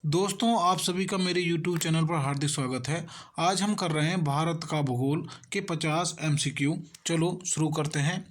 दोस्तों, आप सभी का मेरे YouTube चैनल पर हार्दिक स्वागत है। आज हम कर रहे हैं भारत का भूगोल के 50 MCQ। चलो शुरू करते हैं।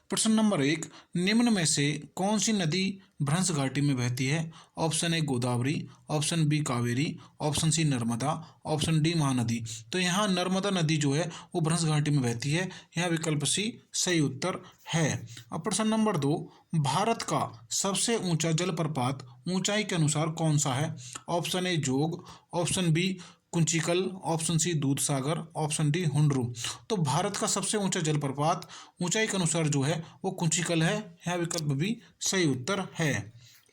प्रश्न नंबर 1, निम्न में से कौन सी नदी भ्रंश घाटी में बहती है? Option A Godavari, option B Kaveri, option C Narmada, option D Mahanadi. तो यहाँ नर्मदा नदी जो है वो भ्रंश घाटी में बहती है। यहाँ विकल्प सी सही उत्तर है। अब प्रश्न नंबर 2, भारत का सबसे ऊंचा जलप्रपात ऊंचाई के अनुसार कौन सा है? Option A Jog, option B Kunchikal, option C Dudhsagar, option D Hundru. तो भारत का सबसे ऊंचा जलप्रपात ऊंचाई के अनुसार जो है वो कुंचिकल है। यह विकल्प भी सही उत्तर है।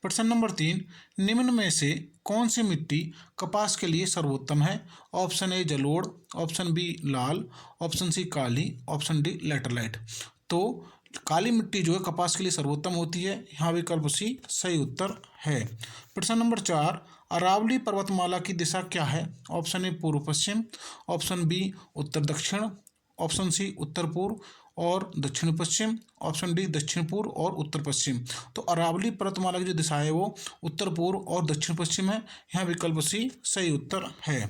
प्रश्न नंबर 3, निम्न में से कौन सी मिट्टी कपास के लिए सर्वोत्तम है? ऑप्शन ए जलोढ़, ऑप्शन बी लाल, ऑप्शन सी काली, ऑप्शन डी लैटराइट। तो काली मिट्टी जो है कपास के लिए सर्वोत्तम होती है। यहाँ विकल्प सी सही उत्तर है। प्रश्न नंबर 4, अरावली पर्वतमाला की दिशा क्या है? ऑप्शन ए पूर्व पश्चिम, ऑप्शन बी उत्तर दक्षिण, ऑप्शन सी उत्तर पूर्व और दक्षिण पश्चिम, ऑप्शन डी दक्षिण पूर्व और उत्तर पश्चिम। तो अरावली पर्वतमाला की जो दिशा है वो उत्तर पूर्व और दक्षिण पश्चिम है। यहाँ विकल्प सी सही उत्तर है।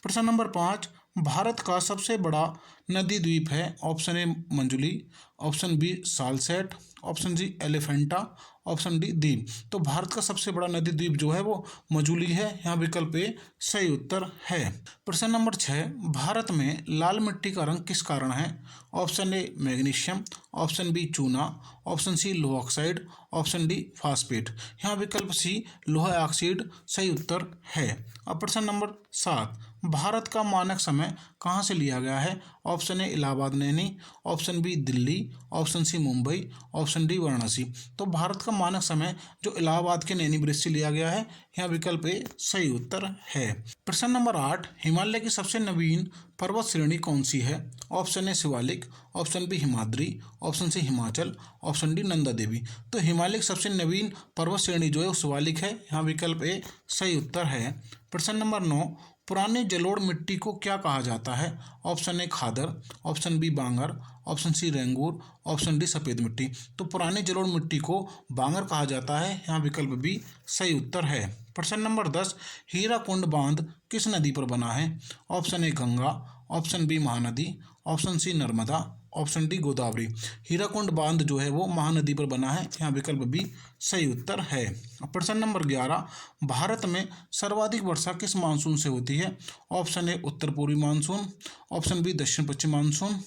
प्रश्न नंबर 5, भारत का सबसे बड़ा नदी द्वीप है? Option A Majuli, option B Salsette, option C Elephanta, option D Diu. तो भारत का सबसे बड़ा नदी द्वीप जो है वो मजूली है। यहाँ विकल्प ए सही उत्तर है। प्रश्न नंबर 6, भारत में लाल मिट्टी का रंग किस कारण है? Option A magnesium, option B चूना, ऑप्शन सी लोहा ऑक्साइड, ऑप्शन डी फास्फेट। यहाँ विकल्प सी लोहा ऑक्साइड सही उत्तर है। अब प्रश्न नंबर 7, भारत का मानक समय कहाँ से लिया गया है? Option A Allahabad Naini, option B Delhi, option C Mumbai, option D Varanasi. तो भारत का मानक समय जो इलाहाबाद के नैनी ब्रिज से लिया गया है। यहाँ विकल्प ए सही उत्तर है। प्रश्न नंबर 8, हिमालय की सबसे नवीन पर्वत श्रेणी कौन सी है? Option A Shivalik, option B Himadri, option C Himachal, option D Nanda Devi. तो हिमालय की सबसे नवीन पर्वत श्रेणी जो है वो शिवालिक है। यहाँ विकल्प ए सही उत्तर है। प्रश्न नंबर 9, पुराने जलोढ़ मिट्टी को क्या कहा जाता है? Option A khadar, option B bangar, option C regur, option D सफ़ेद मिट्टी। तो पुराने जलोढ़ मिट्टी को बांगर कहा जाता है। यहाँ विकल्प बी सही उत्तर है। प्रश्न नंबर 10, हीराकुंड बांध किस नदी पर बना है? Option A Ganga, option B Mahanadi, option C Narmada, option D Godavari. Hirakud बांध जो है वो महानदी पर बना है। यहाँ विकल्प बी सही उत्तर है। प्रश्न नंबर 11, भारत में सर्वाधिक वर्षा किस मानसून से होती है? ऑप्शन ए उत्तर पूर्वी मानसून, ऑप्शन बी दक्षिण पश्चिम मानसून,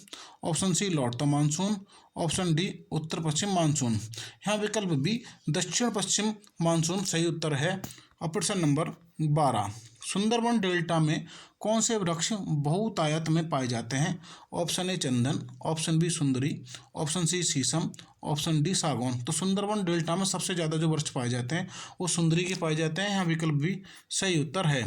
ऑप्शन सी लौटता मानसून, ऑप्शन डी उत्तर पश्चिम मानसून। यहाँ विकल्प बी दक्षिण पश्चिम मानसून सही उत्तर है। अब प्रश्न नंबर 12, सुंदरबन डेल्टा में कौन से वृक्ष बहुतायत में पाए जाते हैं? ऑप्शन ए चंदन, ऑप्शन बी सुंदरी, ऑप्शन सी शीशम, ऑप्शन डी सागौन। तो सुंदरबन डेल्टा में सबसे ज़्यादा जो वृक्ष पाए जाते हैं वो सुंदरी के पाए जाते हैं। यहाँ विकल्प भी सही उत्तर है।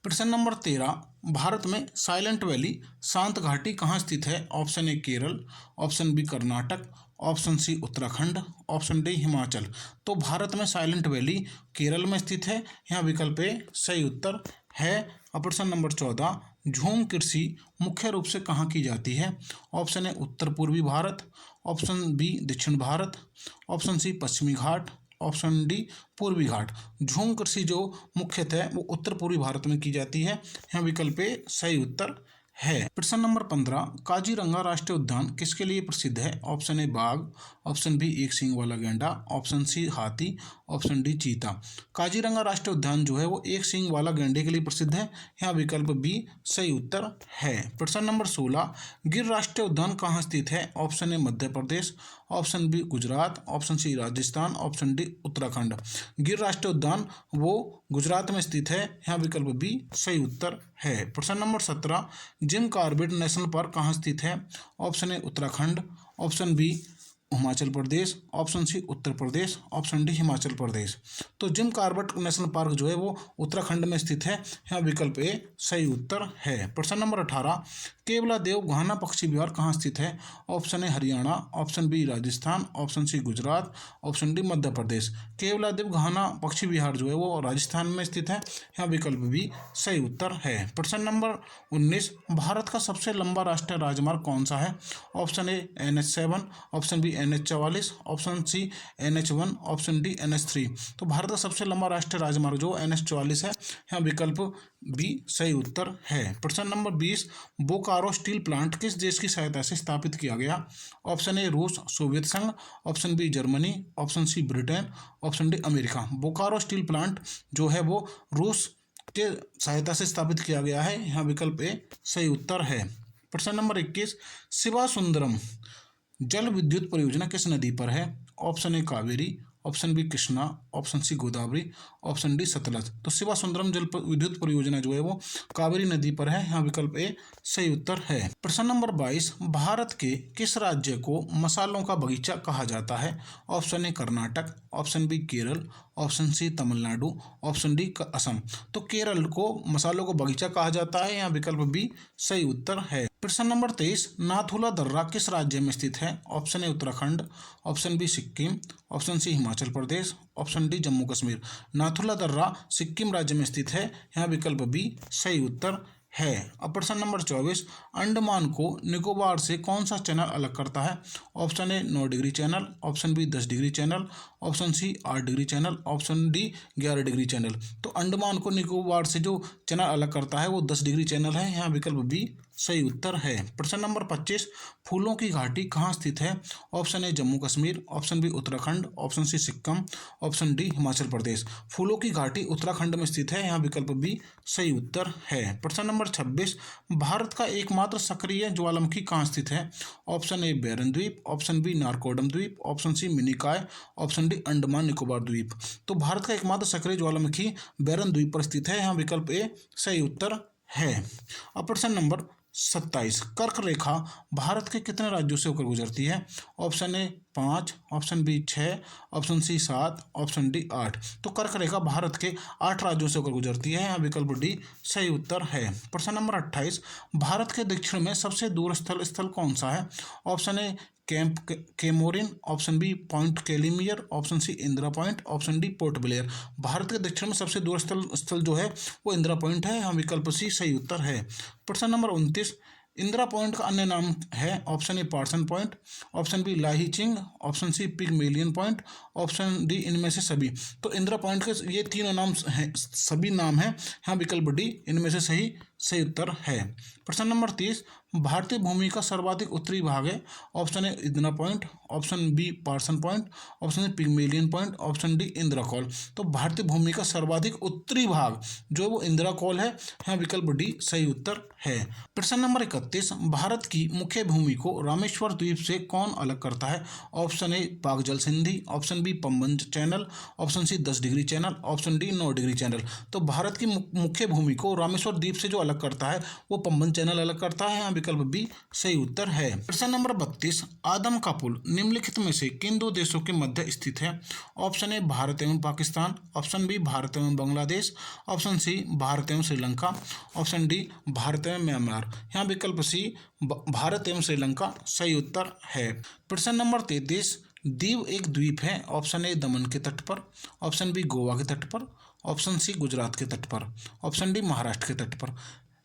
प्रश्न नंबर 13, भारत में साइलेंट वैली शांत घाटी कहाँ स्थित है? Option A Kerala, option B Karnataka, option C Uttarakhand, option D Himachal. तो भारत में साइलेंट वैली केरल में स्थित है। यहाँ विकल्प ए सही उत्तर है। प्रश्न नंबर 14, झूम कृषि मुख्य रूप से कहाँ की जाती है? ऑप्शन ए उत्तर पूर्वी भारत, ऑप्शन बी दक्षिण भारत, ऑप्शन सी पश्चिमी घाट, ऑप्शन डी पूर्वी घाट। झूम कृषि जो मुख्यतः वो उत्तर पूर्वी भारत में की जाती है। यहाँ विकल्प ए सही उत्तर है। प्रश्न नंबर 15, काजीरंगा राष्ट्रीय उद्यान किसके लिए प्रसिद्ध है? ऑप्शन ए बाघ, ऑप्शन बी एक सींग वाला गैंडा, ऑप्शन सी हाथी, ऑप्शन डी चीता। काजीरंगा राष्ट्रीय उद्यान जो है वो एक सींग वाला गैंडे के लिए प्रसिद्ध है। यहाँ विकल्प बी सही उत्तर है। प्रश्न नंबर 16, गिर राष्ट्रीय उद्यान कहाँ स्थित है? Option A Madhya Pradesh, option B Gujarat, option C Rajasthan, option D Uttarakhand. Gir राष्ट्रीय उद्यान वो गुजरात में स्थित है। यहाँ विकल्प बी सही उत्तर है। प्रश्न number 17, Jim Corbett National Park कहाँ स्थित है? Option A Uttarakhand, option B Himachal Pradesh, option C Uttar Pradesh, option D Himachal Pradesh. तो जिम कॉर्बेट नेशनल पार्क जो है वो उत्तराखंड में स्थित है। यहाँ विकल्प ए सही उत्तर है। प्रश्न नंबर 18, केवलादेव घाना पक्षी विहार कहाँ स्थित है? Option A Haryana, option B Rajasthan, option C Gujarat, option D Madhya Pradesh. Keoladeo Ghana पक्षी विहार जो है वो राजस्थान में स्थित है। यहाँ विकल्प भी सही उत्तर है। प्रश्न नंबर 19, भारत का सबसे लंबा राष्ट्रीय राजमार्ग कौन सा है? Option A NH7, option B NH44, option C NH1, option D NH3। तो भारत का सबसे लंबा राष्ट्रीय राजमार्ग जो NH44 है, यहाँ विकल्प बी सही उत्तर है। प्रश्न नंबर 20, बोकारो स्टील प्लांट किस देश की सहायता से स्थापित किया गया? ऑप्शन ए रूस, सोवियत संघ, option B Germany, option C Britain, option D America. Bokaro steel plant जो है वो रूस के सहायता से स्थापित किया गया है, यहाँ विकल्प ए सही उत्तर है। प्रश्न नंबर 21, शिवा सुंदरम जल विद्युत परियोजना किस नदी पर है? Option A Kaveri, option B Krishna, option C Godavari, option D Sutlej. तो शिवा सुंदरम विद्युत परियोजना जो है वो कावेरी नदी पर है, यहाँ विकल्प ए सही उत्तर है। प्रश्न नंबर 22, भारत के किस राज्य को मसालों का बगीचा कहा जाता है? Option A Karnataka, option B Kerala, option C Tamil Nadu, option D Assam. तो केरल को मसालों को बगीचा कहा जाता है, यहाँ विकल्प बी सही उत्तर है। प्रश्न नंबर 23, नाथुला दर्रा किस राज्य में स्थित है? Option A Uttarakhand, option B Sikkim, option C Himachal Pradesh, option D Jammu Kashmir. Nathu La दर्रा सिक्किम राज्य में स्थित है, यहाँ विकल्प बी सही उत्तर है। अब प्रश्न नंबर 24, अंडमान को निकोबार से कौन सा चैनल अलग करता है? Option A 9 degree channel, option B 10 degree channel, option C 8 degree channel, option D 11 degree channel. तो अंडमान को निकोबार से जो चैनल अलग करता है वो 10 डिग्री चैनल है, यहाँ विकल्प बी सही उत्तर है। प्रश्न नंबर 25, फूलों की घाटी कहाँ स्थित है? Option A Jammu Kashmir, option B Uttarakhand, option C Sikkim, option D Himachal Pradesh. फूलों की घाटी उत्तराखंड में स्थित है, यहाँ विकल्प बी सही उत्तर है। प्रश्न नंबर 26, भारत का एकमात्र सक्रिय ज्वालामुखी कहाँ स्थित है? ऑप्शन ए बैरन द्वीप, ऑप्शन बी नारकोडम द्वीप, option C Minicoy, option D Andaman Nicobar द्वीप। तो भारत का एकमात्र सक्रिय ज्वालामुखी बैरन द्वीप पर स्थित है, यहाँ विकल्प ए सही उत्तर है। अब प्रश्न नंबर 27, कर्क रेखा भारत के कितने राज्यों से होकर गुजरती है? Option A 5, option B 6, option C 7, option D 8। तो कर्क रेखा भारत के 8 राज्यों से होकर गुजरती है, यहाँ विकल्प डी सही उत्तर है। प्रश्न नंबर 28, भारत के दक्षिण में सबसे दूरस्थ स्थल कौन सा है? Option A Cape Comorin, option B Point Calimere, option C Indira point, option D Port Blair. Bharat के दक्षिण में सबसे दूर स्थल जो है वो इंदिरा पॉइंट है, यहाँ विकल्प सी सही उत्तर है। प्रश्न नंबर 29, इंदिरा पॉइंट का अन्य नाम है? Option A Parson point, option B Lahiching, option C Pygmalion point, option D इनमें से सभी। तो इंदिरा पॉइंट के ये तीनों नाम हैं, सभी नाम हैं, यहाँ विकल्प डी इनमें से सही उत्तर है। प्रश्न नंबर 30, भारतीय भूमि का सर्वाधिक उत्तरी भाग है? Option A Indira point, option B Parson point, option C Pygmalion point, option D Indira col. तो भारतीय भूमि का सर्वाधिक उत्तरी भाग जो वो इंदिरा कॉल है, यहाँ विकल्प डी सही उत्तर है। प्रश्न नंबर 31, भारत की मुख्य भूमि को रामेश्वर द्वीप से कौन अलग करता है? ऑप्शन ए पाक जल संधि, option B Pamban channel, option C 10 degree channel, option D 9 degree channel. तो भारत की मुख्य भूमि को रामेश्वर द्वीप से जो अलग करता है वो पंबन चैनल अलग करता है, यहाँ विकल्प बी सही उत्तर है। प्रश्न नंबर 32, आदम का पुल निम्नलिखित में से किन दो देशों के मध्य स्थित है? ऑप्शन ए भारत एवं पाकिस्तान, ऑप्शन बी भारत एवं बांग्लादेश, ऑप्शन सी भारत एवं श्रीलंका, ऑप्शन डी भारत एवं म्यांमार। यहाँ विकल्प सी भारत एवं श्रीलंका सही उत्तर है। प्रश्न नंबर 33, दीव एक द्वीप है? ऑप्शन ए दमन के तट पर, ऑप्शन बी गोवा के तट पर, ऑप्शन सी गुजरात के तट पर, ऑप्शन डी महाराष्ट्र के तट पर।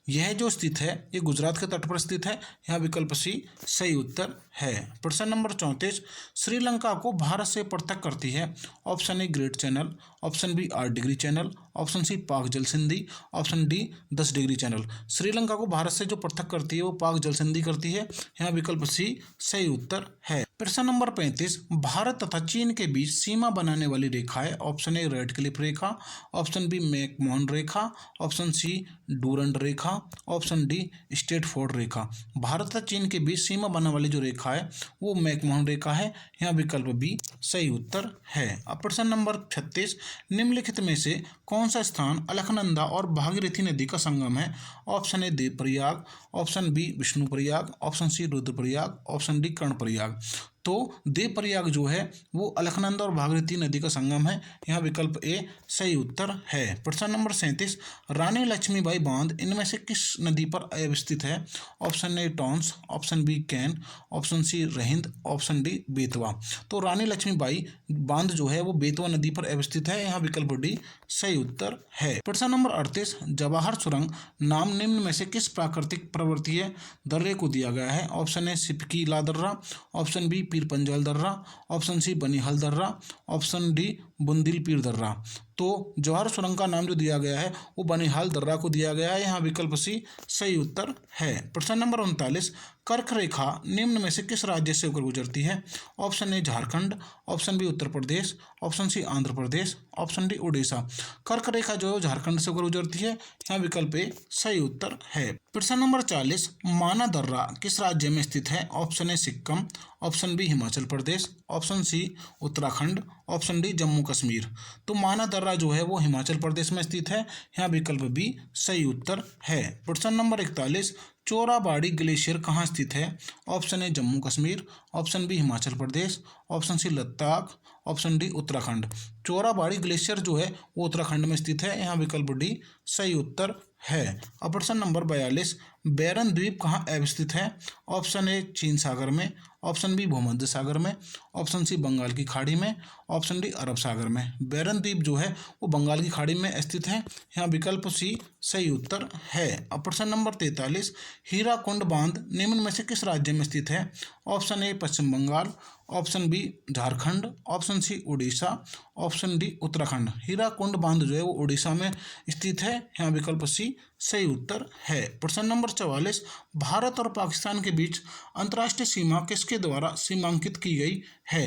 यह जो स्थित है ये गुजरात के तट पर स्थित है, यहाँ विकल्प सी सही उत्तर है। प्रश्न नंबर 34, श्रीलंका को भारत से पृथक करती है? Option A great channel, option B 8 degree channel, option C Palk जल संधि, option D 10 degree channel. Sri Lanka को भारत से जो पृथक करती है वो पाक जल संधि करती है, यहाँ विकल्प सी सही उत्तर है। प्रश्न नंबर 35, भारत तथा चीन के बीच सीमा बनाने वाली रेखा है? ऑप्शन ए रेड क्लिफ रेखा, ऑप्शन बी मैकमोहन रेखा, ऑप्शन सी डूरंड रेखा, ऑप्शन डी स्ट्रेटफोर्ड रेखा। भारत तथा चीन के बीच सीमा बनाने वाली जो रेखा है वो मैकमोहन रेखा है, यहाँ विकल्प बी सही उत्तर है। अब प्रश्न नंबर 36, निम्नलिखित में से कौन सा स्थान अलकनंदा और भागीरथी नदी का संगम है? Option A Devprayag, option B Vishnuprayag, option C Rudraprayag, option D Karnaprayag. तो देवप्रयाग जो है वो अलकनंदा और भागीरथी नदी का संगम है, यहाँ विकल्प ए सही उत्तर है। प्रश्न नंबर 37, रानी लक्ष्मीबाई बांध इनमें से किस नदी पर अवस्थित है? Option A Tons, option B Ken, option C Rihand, option D Betwa. तो रानी लक्ष्मीबाई बांध जो है वो बेतवा नदी पर अवस्थित है, यहाँ विकल्प डी सही उत्तर है। प्रश्न नंबर 38, जवाहर सुरंग नाम निम्न में से किस प्राकृतिक पर्वतीय दर्रे को दिया गया है? ऑप्शन ए सिपकी ला दर्रा, ऑप्शन बी पीर पंजाल दर्रा, ऑप्शन सी बनिहाल दर्रा, ऑप्शन डी बुंदिल पीर दर्रा। तो जवाहर सुरंग का नाम जो दिया गया है वो बनिहाल दर्रा को दिया गया है। यहाँ विकल्प सी सही उत्तर है। प्रश्न नंबर 39, कर्क रेखा निम्न में से किस राज्य से होकर गुजरती है? Option A Jharkhand, option B Uttar Pradesh, option C Andhra Pradesh, option D Orissa. कर्क रेखा जो है झारखंड से होकर गुजरती है। यहाँ विकल्प ए सही उत्तर है। प्रश्न नंबर 40, माना दर्रा किस राज्य में स्थित है? Option A Sikkim, option B Himachal Pradesh, option C Uttarakhand, option D Jammu Kashmir. तो माना दर्रा जो है वो हिमाचल प्रदेश में स्थित है। यहाँ विकल्प बी सही उत्तर है। प्रश्न नंबर 41, चोराबाड़ी ग्लेशियर कहाँ स्थित है? Option A Jammu Kashmir, option B Himachal Pradesh, option C Ladakh, option D Uttarakhand. Chorabari glacier जो है वो उत्तराखंड में स्थित है। यहाँ विकल्प डी सही उत्तर है। अब प्रश्न नंबर 42, बैरन द्वीप कहाँ अवस्थित है? ऑप्शन ए चीन सागर में, ऑप्शन बी भूमध्य सागर में, ऑप्शन सी बंगाल की खाड़ी में, ऑप्शन डी अरब सागर में। बैरन द्वीप जो है वो बंगाल की खाड़ी में स्थित है। यहाँ विकल्प सी सही उत्तर है। अब प्रश्न नंबर 43, हीराकुंड बांध निम्न में से किस राज्य में स्थित है? Option A Paschim Bengal, option B Jharkhand, option C Orissa, option D Uttarakhand. Hirakud बांध जो है वो उड़ीसा में स्थित है। यहाँ विकल्प सी सही उत्तर है। प्रश्न नंबर 44, भारत और पाकिस्तान के बीच अंतर्राष्ट्रीय सीमा किसके द्वारा सीमांकित की गई है?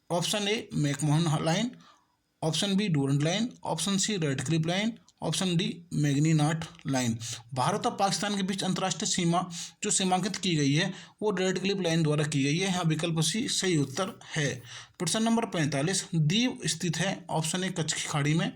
Option A McMahon line, option B Durand line, option C Radcliffe line, option D Maginot line. Bharat और पाकिस्तान के बीच अंतर्राष्ट्रीय सीमा जो सीमांकित की गई है वो रेड क्लिफ लाइन द्वारा की गई है। यहाँ विकल्प सी सही उत्तर है। प्रश्न नंबर 45, दीव स्थित है? ऑप्शन ए कच्छ की खाड़ी में,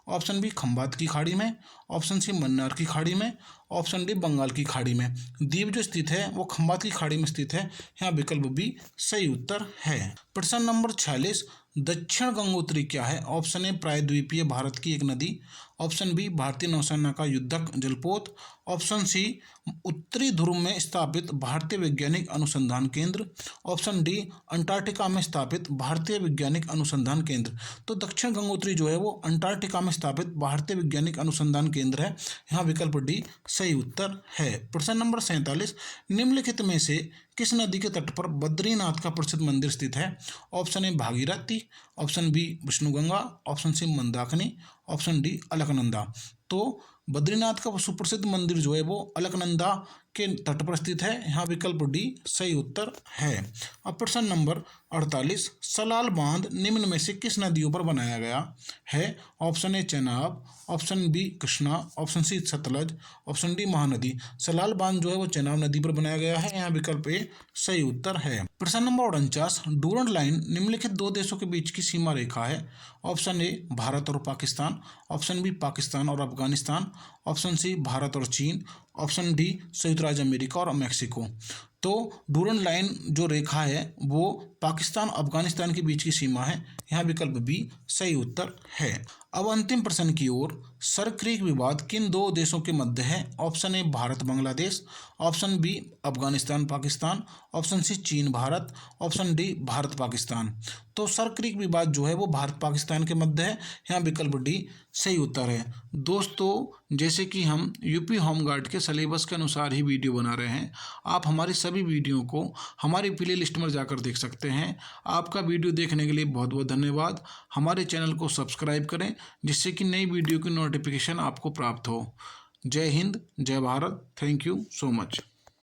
ऑप्शन बी खंबात की खाड़ी में, ऑप्शन सी मन्नार की खाड़ी में, ऑप्शन डी बंगाल की खाड़ी में। दीव जो स्थित है वो खंबात की खाड़ी में स्थित है। यहाँ विकल्प बी सही उत्तर है। प्रश्न नंबर 46, दक्षिण गंगोत्री क्या है? ऑप्शन ए प्रायद्वीपीय भारत की एक नदी, ऑप्शन बी भारतीय नौसेना का युद्धक जलपोत, ऑप्शन सी उत्तरी ध्रुव में स्थापित भारतीय वैज्ञानिक अनुसंधान केंद्र, ऑप्शन डी अंटार्कटिका में स्थापित भारतीय वैज्ञानिक अनुसंधान केंद्र। तो दक्षिण गंगोत्री जो है वो अंटार्कटिका में स्थापित भारतीय वैज्ञानिक अनुसंधान केंद्र है। यहाँ विकल्प डी सही उत्तर है। प्रश्न नंबर 47, निम्नलिखित में से किस नदी के तट पर बद्रीनाथ का प्रसिद्ध मंदिर स्थित है? Option A Bhagirathi, option B Vishnuganga, option C Mandakini, option D Alaknanda. तो बद्रीनाथ का सुप्रसिद्ध मंदिर जो है वो अलकनंदा के तट पर स्थित है। यहाँ विकल्प डी सही उत्तर है। अब प्रश्न नंबर 48, सलाल बांध निम्न में से किस नदियों पर बनाया गया है? Option A Chenab, option B Krishna, option C Sutlej, option D Mahanadi. Salal बांध जो है वो चेनाब नदी पर बनाया गया है। यहाँ विकल्प ए सही उत्तर है। प्रश्न नंबर 49, डूरंड लाइन निम्नलिखित दो देशों के बीच की सीमा रेखा है। ऑप्शन ए भारत और पाकिस्तान, ऑप्शन बी पाकिस्तान और अफगानिस्तान, ऑप्शन सी भारत और चीन, ऑप्शन डी संयुक्त राज्य अमेरिका और मैक्सिको। तो डूरंड लाइन जो रेखा है वो पाकिस्तान अफगानिस्तान के बीच की सीमा है। यहाँ विकल्प बी सही उत्तर है। अब अंतिम प्रश्न की ओर, सर क्रीक विवाद किन दो देशों के मध्य है? Option A Bharat Bangladesh, option B Afghanistan Pakistan, option C चीन भारत, ऑप्शन डी भारत पाकिस्तान। तो सर क्रीक विवाद जो है वो भारत पाकिस्तान के मध्य है। यहाँ विकल्प डी सही उत्तर है। दोस्तों, जैसे कि हम यूपी होमगार्ड के सिलेबस के अनुसार ही वीडियो बना रहे हैं, आप हमारी सभी वीडियो को हमारी प्ले लिस्ट में जाकर देख सकते हैं। आपका वीडियो देखने के लिए बहुत बहुत धन्यवाद। हमारे चैनल को सब्सक्राइब करें जिससे कि नई वीडियो की नोटिफिकेशन आपको प्राप्त हो। जय हिंद, जय Bharat. Thank you so much.